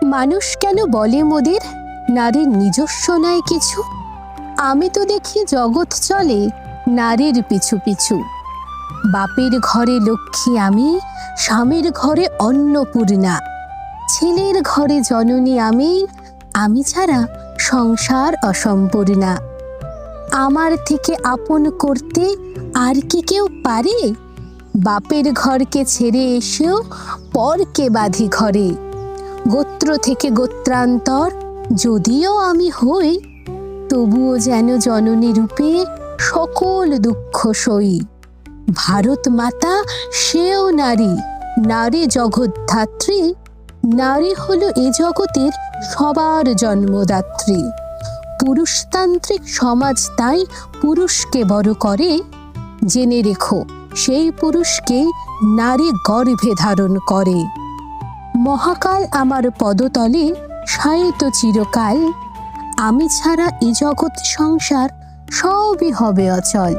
মানুষ কেন বলে মোদের নারীর নিজস্ব নাই কিছু? আমি তো দেখি জগৎ চলে নারীর পিছু পিছু। বাপের ঘরে লক্ষ্মী আমি, স্বামীর ঘরে অন্নপূর্ণা, ছেলের ঘরে জননী আমি, আমি ছাড়া সংসার অসম্পূর্ণা। আমার থেকে আপন করতে আর কি কেউ পারে? বাপের ঘরকে ছেড়ে এসেও পরকে বাঁধি ঘরে। গোত্র থেকে গোত্রান্তর যদিও আমি হই, তবুও যেন জননী রূপে সকল দুঃখ সই। ভারত মাতা সেও নারী, নারী জগদ্ধাত্রী। নারী হলো এ জগতের সবার জন্মদাত্রী। পুরুষতান্ত্রিক সমাজ তাই পুরুষকে বড় করে। জেনে রেখো সেই পুরুষকেই নারী গর্ভে ধারণ করে। মহাকাল আমার পদতলে শায়িত চিরকাল। আমি ছাড়া এ জগৎ সংসার সবই হবে অচল।